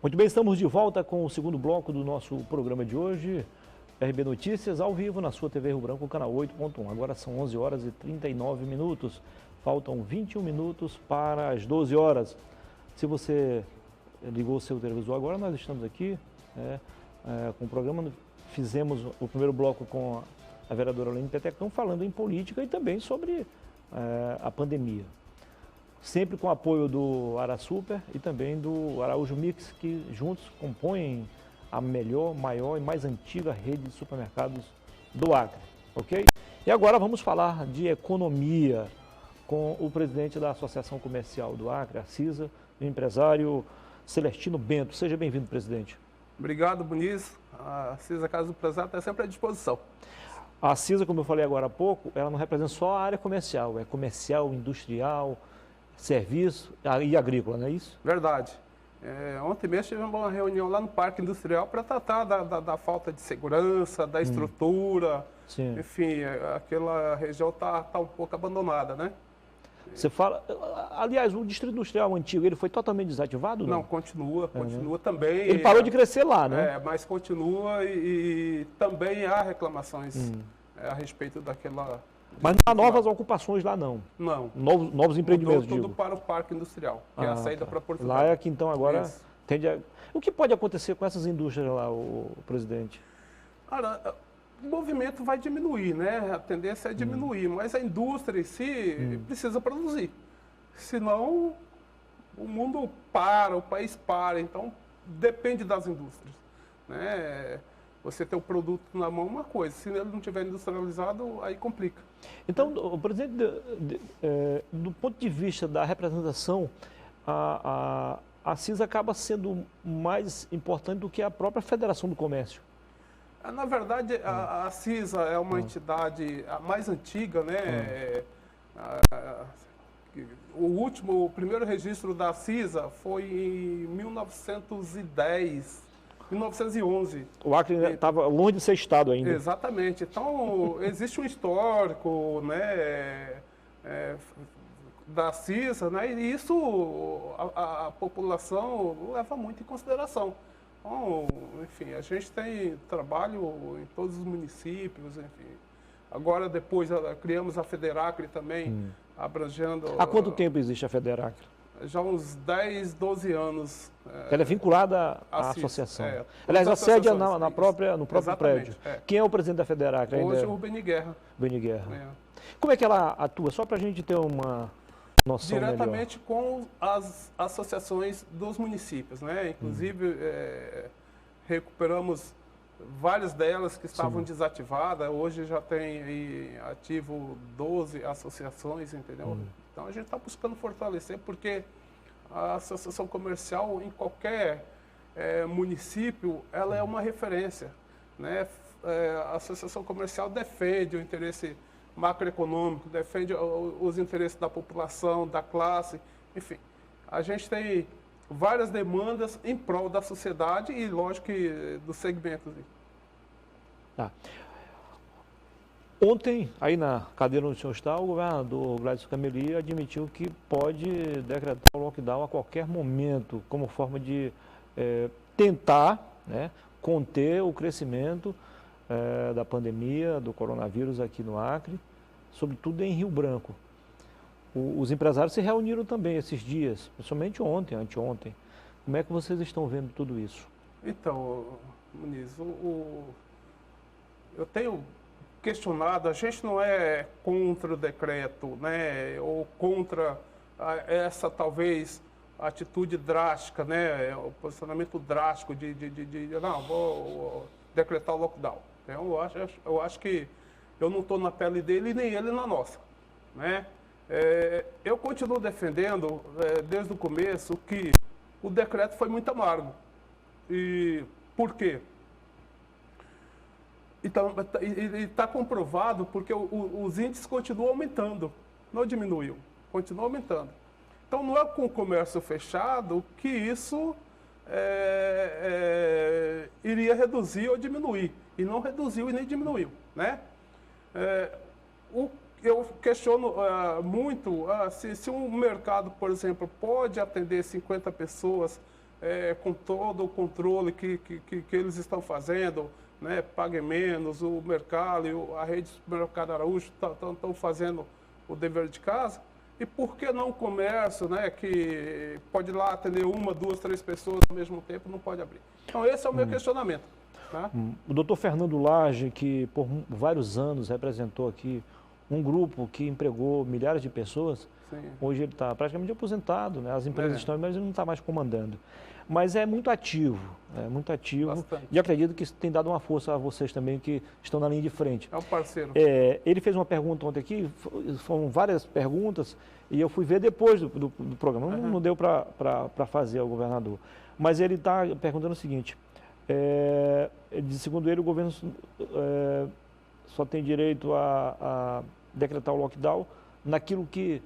Muito bem, estamos de volta com o segundo bloco do nosso programa de hoje, RB Notícias, ao vivo na sua TV Rio Branco, canal 8.1. Agora são 11 horas e 39 minutos, faltam 21 minutos para as 12 horas. Se você ligou o seu televisor agora, nós estamos aqui com o programa, fizemos o primeiro bloco com a vereadora Aline Petecão, falando em política e também sobre a pandemia. Sempre com o apoio do Arasuper e também do Araújo Mix, que juntos compõem a melhor, maior e mais antiga rede de supermercados do Acre, ok? E agora vamos falar de economia com o presidente da Associação Comercial do Acre, a CISA, o empresário Celestino Bento. Seja bem-vindo, presidente. Obrigado, Muniz. A CISA Casa do Empresário está sempre à disposição. A CISA, como eu falei agora há pouco, ela não representa só a área comercial, é comercial, industrial, serviço e agrícola, não é isso? Verdade. Ontem mesmo tivemos uma reunião lá no Parque Industrial para tratar da falta de segurança, da estrutura. Sim. Enfim, aquela região está um pouco abandonada, né? Você fala... Aliás, o Distrito Industrial antigo, ele foi totalmente desativado? Não, continua também. Ele parou de crescer lá, né? Mas continua e também há reclamações a respeito daquela... Mas não há novas ocupações lá, não? Não. Novos empreendimentos, Mudou tudo para o Parque Industrial, que é a saída para Portugal. Lá é que então agora tende a... O que pode acontecer com essas indústrias lá, o presidente? Cara, o movimento vai diminuir, né? A tendência é diminuir, mas a indústria em si precisa produzir. Senão, o mundo para, o país para. Então, depende das indústrias, né? Você ter o produto na mão é uma coisa, se ele não estiver industrializado, aí complica. Então, o presidente, do ponto de vista da representação, a CISA acaba sendo mais importante do que a própria Federação do Comércio. Na verdade, a CISA é uma entidade a mais antiga, né? O primeiro registro da CISA foi em 1910. 1911. O Acre estava longe de ser Estado ainda. Exatamente. Então, existe um histórico, né, da CISA, né, e isso a população leva muito em consideração. Então, enfim, a gente tem trabalho em todos os municípios, enfim. Agora, depois, criamos a Federacre também, abrangendo... Há quanto tempo existe a Federacre? Já uns 10, 12 anos. Ela é vinculada à associação. Aliás, a sede é no próprio prédio. Quem é o presidente da Federacre? Hoje é o Beni Guerra. Beni Guerra. Como é que ela atua? Só para a gente ter uma noção diretamente melhor. Com as associações dos municípios, né? Inclusive, recuperamos várias delas que estavam desativadas. Hoje já tem aí ativo 12 associações, entendeu? Então a gente está buscando fortalecer, porque a associação comercial em qualquer município, ela é uma referência, né? A associação comercial defende o interesse macroeconômico, defende os interesses da população, da classe, enfim. A gente tem várias demandas em prol da sociedade e, lógico, que dos segmentos. Tá. Ontem, aí na cadeira onde o senhor está, o governador Gladys Cameli admitiu que pode decretar o lockdown a qualquer momento, como forma de tentar, né, conter o crescimento da pandemia, do coronavírus aqui no Acre, sobretudo em Rio Branco. Os empresários se reuniram também esses dias, principalmente ontem, anteontem. Como é que vocês estão vendo tudo isso? Então, Muniz, eu tenho questionado, a gente não é contra o decreto, né, ou contra essa, talvez, atitude drástica, né, o posicionamento drástico de não, vou decretar o lockdown. Então, eu acho que eu não estou na pele dele e nem ele na nossa, né. Eu continuo defendendo, desde o começo, que o decreto foi muito amargo. E por quê? Então, está comprovado porque os índices continuam aumentando, não diminuiu, continua aumentando. Então, não é com o comércio fechado que isso iria reduzir ou diminuir. E não reduziu e nem diminuiu, né? Eu questiono muito se um mercado, por exemplo, pode atender 50 pessoas com todo o controle que eles estão fazendo, né? Pague Menos, o Mercado, a rede Supermercado Araújo estão fazendo o dever de casa. E por que não o comércio, né, que pode ir lá atender 1, 2, 3 pessoas ao mesmo tempo, não pode abrir? Então esse é o meu questionamento. Né? O doutor Fernando Lage, que por vários anos representou aqui um grupo que empregou milhares de pessoas, sim, hoje ele está praticamente aposentado, né? As empresas estão, mas ele não está mais comandando. Mas é muito ativo, bastante. E acredito que isso tem dado uma força a vocês também que estão na linha de frente. É um parceiro. Ele fez uma pergunta ontem aqui, foram várias perguntas, e eu fui ver depois do programa, não deu para fazer ao governador. Mas ele está perguntando o seguinte, segundo ele, o governo só tem direito a decretar o lockdown naquilo que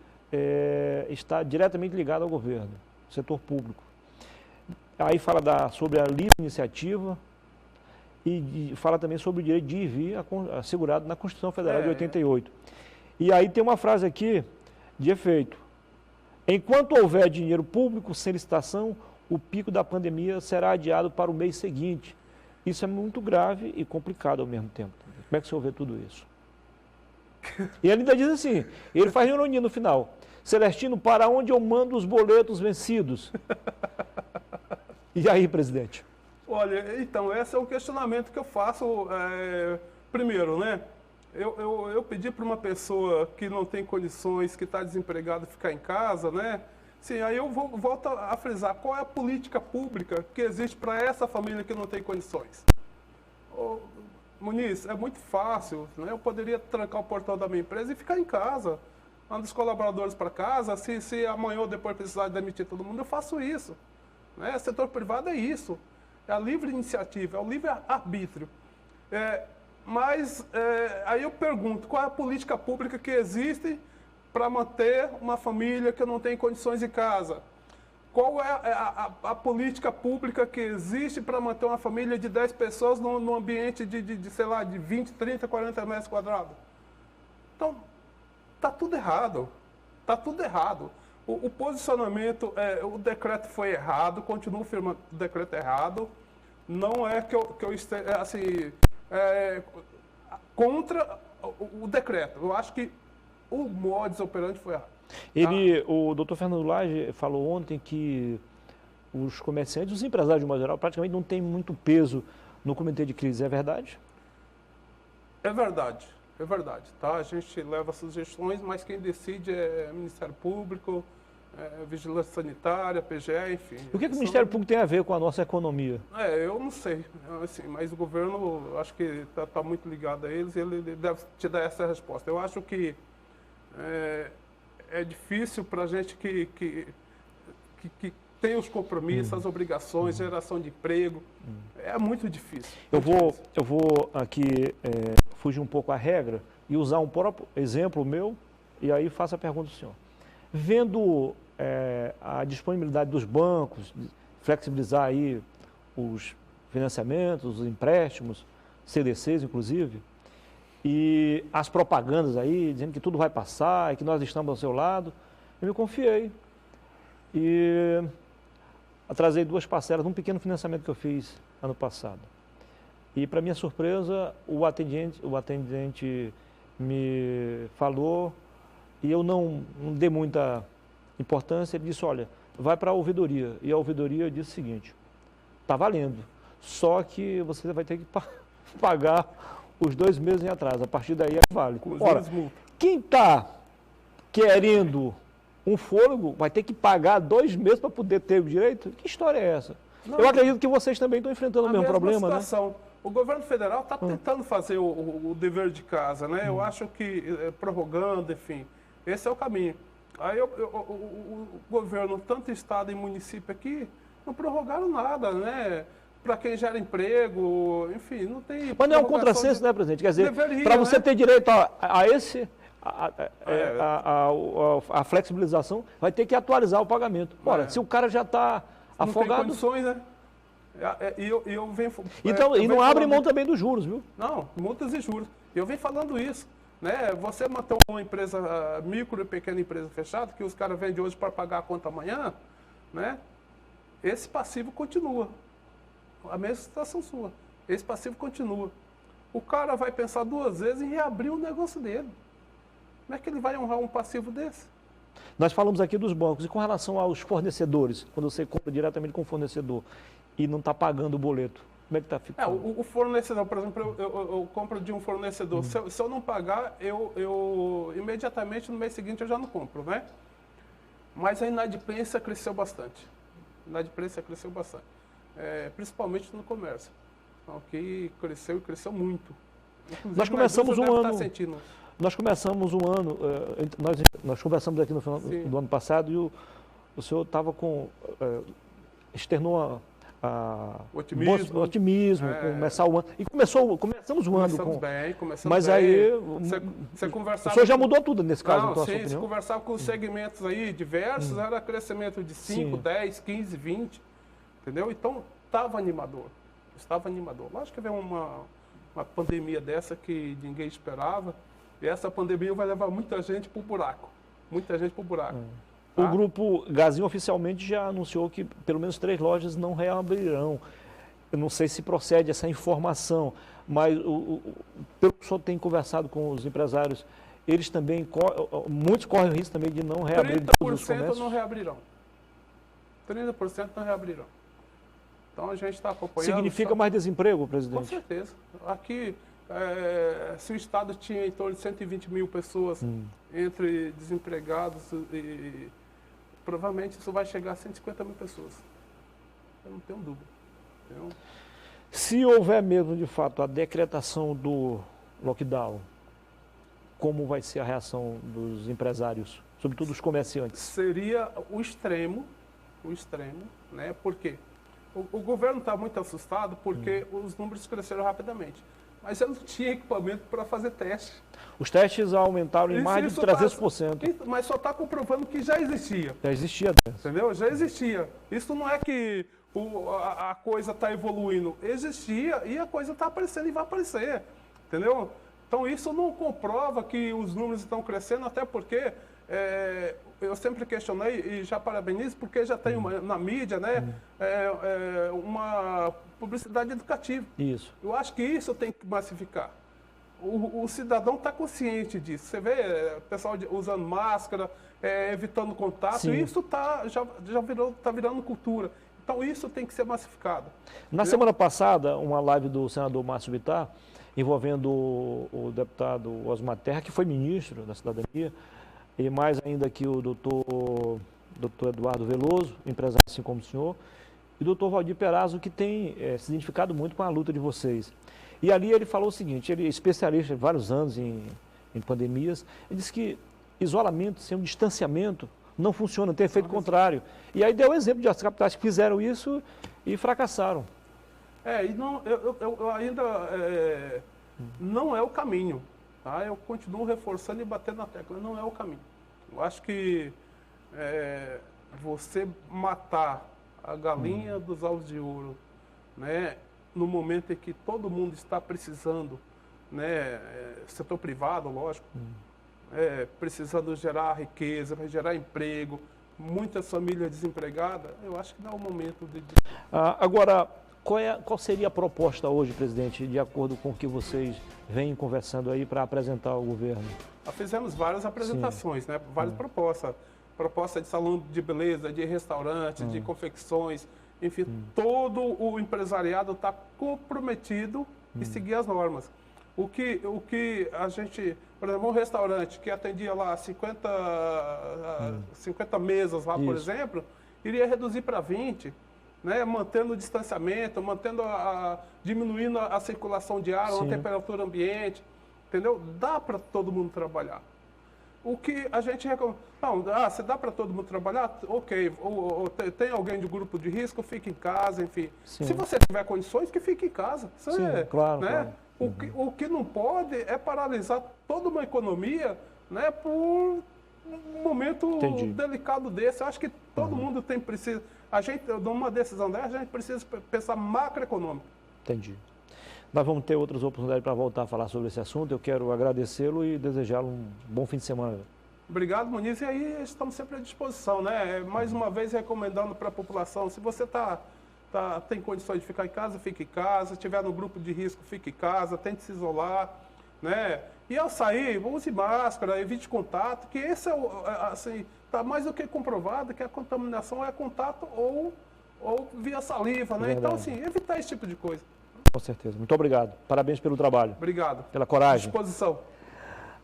está diretamente ligado ao governo, setor público. Aí fala sobre a livre iniciativa e fala também sobre o direito de ir e vir assegurado na Constituição Federal de 88. E aí tem uma frase aqui de efeito. Enquanto houver dinheiro público sem licitação, o pico da pandemia será adiado para o mês seguinte. Isso é muito grave e complicado ao mesmo tempo. Como é que o senhor vê tudo isso? E ele ainda diz assim, ele faz ironia no final. Celestino, para onde eu mando os boletos vencidos? E aí, presidente? Olha, então, esse é o questionamento que eu faço. Primeiro, né? Eu pedi para uma pessoa que não tem condições, que está desempregada, ficar em casa, né? Sim, aí eu volto a frisar, qual é a política pública que existe para essa família que não tem condições? Muniz, é muito fácil, né? Eu poderia trancar o portão da minha empresa e ficar em casa. Mando os colaboradores para casa, se amanhã ou depois precisar demitir todo mundo, eu faço isso. Né? Setor privado é isso, é a livre iniciativa, é o livre arbítrio. Mas aí eu pergunto, qual é a política pública que existe para manter uma família que não tem condições de casa? Qual é a política pública que existe para manter uma família de 10 pessoas num ambiente sei lá, de 20, 30, 40 metros quadrados? Então, está tudo errado, está tudo errado. O posicionamento, o decreto foi errado, continuo afirmando o decreto errado. Não é que eu esteja, assim, contra o decreto. Eu acho que o modus operandi foi errado. O doutor Fernando Lage falou ontem que os comerciantes, os empresários de modo geral, praticamente não têm muito peso no comitê de crise. É verdade? É verdade. É verdade, tá? A gente leva sugestões, mas quem decide é o Ministério Público, Vigilância Sanitária, PGE, enfim. O que o Ministério Público tem a ver com a nossa economia? Eu não sei, assim, mas o governo, acho que está muito ligado a eles e ele deve te dar essa resposta. Eu acho que é difícil para a gente que tem os compromissos, as obrigações, geração de emprego, é muito difícil. Eu vou aqui fugir um pouco à regra e usar um próprio exemplo meu, e aí faço a pergunta ao senhor. Vendo a disponibilidade dos bancos, flexibilizar aí os financiamentos, os empréstimos, CDCs inclusive, e as propagandas aí, dizendo que tudo vai passar e que nós estamos ao seu lado, eu me confiei. E atrasei 2 parcelas num pequeno financiamento que eu fiz ano passado. E, para minha surpresa, o atendente me falou e eu não dei muita importância. Ele disse, olha, vai para a ouvidoria. E a ouvidoria disse o seguinte, está valendo, só que você vai ter que pagar os 2 meses em atraso. A partir daí vale. Ora, quem está querendo um fôlego vai ter que pagar 2 meses para poder ter o direito? Que história é essa? Não, eu acredito que vocês também estão enfrentando o mesmo problema, situação, né? O governo federal está tentando fazer o dever de casa, né? Eu acho que prorrogando, enfim, esse é o caminho. Aí o governo, tanto estado e município aqui, não prorrogaram nada, né? Para quem gera emprego, enfim, não tem... Mas não é um contrassenso, né, presidente? Quer dizer, para você ter direito a flexibilização, vai ter que atualizar o pagamento. Ora, se o cara já está afogado... Não tem condições, né? Eu venho... Então, e não abre mão também dos juros, viu? Não, multas e juros. Eu venho falando isso. Né? Você manter uma empresa, micro e pequena empresa fechada, que os caras vendem hoje para pagar a conta amanhã, né? esse passivo continua. A mesma situação sua. Esse passivo continua. O cara vai pensar 2 vezes em reabrir o negócio dele. Como é que ele vai honrar um passivo desse? Nós falamos aqui dos bancos. E com relação aos fornecedores, quando você compra diretamente com o fornecedor e não está pagando o boleto, como é que está ficando? O fornecedor, por exemplo, eu compro de um fornecedor. Se eu não pagar, eu imediatamente no mês seguinte eu já não compro, né? Mas a inadimplência cresceu bastante. Principalmente no comércio. Então, aqui cresceu e cresceu muito. Inclusive, nós começamos um ano. Nós conversamos aqui no final do ano passado e o senhor estava com. Externou otimismo, começar o ano. E começamos o ano com. Mas bem. Aí. Você conversava. O senhor já mudou tudo nesse caso, então, sim, se conversava com os segmentos aí diversos, era crescimento de 5, 10, 15, 20. Entendeu? Então, estava animador. Lógico que veio uma pandemia dessa que ninguém esperava. E essa pandemia vai levar muita gente para o buraco. Tá? O grupo Gazinho oficialmente já anunciou que pelo menos 3 lojas não reabrirão. Eu não sei se procede essa informação, mas pelo que o senhor tem conversado com os empresários, eles também, muitos correm o risco também de não reabrir todos os comércios? 30% não reabrirão. 30% não reabrirão. Então a gente está acompanhando. Significa mais desemprego, presidente? Com certeza. Aqui, se o Estado tinha em torno de 120 mil pessoas entre desempregados, provavelmente isso vai chegar a 150 mil pessoas. Eu não tenho dúvida. Entendeu? Se houver mesmo, de fato, a decretação do lockdown, como vai ser a reação dos empresários, sobretudo os comerciantes? Seria o extremo, né? Por quê? O governo está muito assustado porque os números cresceram rapidamente. Mas eu não tinha equipamento para fazer teste. Os testes aumentaram em mais de 300%. Mas só está comprovando que já existia. Já existia. Entendeu? Já existia. Isso não é que a coisa está evoluindo. Existia e a coisa está aparecendo e vai aparecer. Entendeu? Então isso não comprova que os números estão crescendo, até porque eu sempre questionei e já parabenizo, porque já tem na mídia, né, uma publicidade educativa. Isso. Eu acho que isso tem que massificar. O cidadão está consciente disso. Você vê o pessoal usando máscara, evitando contato, Sim. Isso está virando cultura. Então isso tem que ser massificado. Na semana passada, uma live do senador Márcio Bittar, envolvendo o deputado Osmar Terra, que foi ministro da Cidadania, e mais ainda que o doutor Eduardo Veloso, empresário assim como o senhor, e o doutor Valdir Perazzo, que tem se identificado muito com a luta de vocês. E ali ele falou o seguinte, ele é especialista há vários anos em pandemias, ele disse que isolamento sem um distanciamento não funciona, tem efeito contrário. E aí deu o exemplo de as capitais que fizeram isso e fracassaram. E não, eu ainda não é o caminho. Tá? Eu continuo reforçando e batendo na tecla, não é o caminho. Eu acho que você matar a galinha dos ovos de ouro, né, no momento em que todo mundo está precisando, né, setor privado, lógico, precisando gerar riqueza, gerar emprego, muitas famílias desempregadas, eu acho que não é o momento de... Agora, qual seria a proposta hoje, presidente, de acordo com o que vocês vêm conversando aí para apresentar ao governo? Nós fizemos várias apresentações, né? Várias propostas. Proposta de salão de beleza, de restaurantes, de confecções, enfim, todo o empresariado está comprometido em seguir as normas. O que a gente, por exemplo, um restaurante que atendia lá 50 mesas lá, por exemplo, iria reduzir para 20, né, mantendo o distanciamento, diminuindo a circulação de ar, a temperatura ambiente, entendeu? Dá para todo mundo trabalhar. O que a gente recomenda, se dá para todo mundo trabalhar, ok, ou tem alguém de grupo de risco, fique em casa, enfim. Sim. Se você tiver condições, que fique em casa. Claro, né? Claro. O que não pode é paralisar toda uma economia, né, por um momento delicado desse. Eu acho que todo mundo precisa... A gente, numa decisão dessa, a gente precisa pensar macroeconômico. Entendi. Nós vamos ter outras oportunidades para voltar a falar sobre esse assunto. Eu quero agradecê-lo e desejá-lo um bom fim de semana. Obrigado, Muniz. E aí estamos sempre à disposição, né? Mais uma vez recomendando para a população, se você tem condições de ficar em casa, fique em casa. Se estiver no grupo de risco, fique em casa, tente se isolar, né? E ao sair, use máscara, evite contato, que esse é assim, está mais do que comprovado que a contaminação é contato ou via saliva, né? Então, assim, evitar esse tipo de coisa. Com certeza. Muito obrigado. Parabéns pelo trabalho. Obrigado. Pela coragem. À disposição.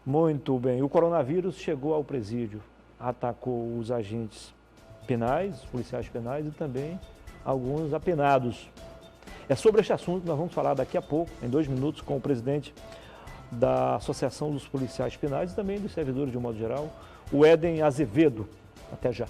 Muito bem. O coronavírus chegou ao presídio, atacou os agentes penais, os policiais penais e também alguns apenados. É sobre este assunto que nós vamos falar daqui a pouco, em 2 minutos, com o presidente da Associação dos Policiais Penais e também dos servidores de um modo geral, o Éden Azevedo. Até já.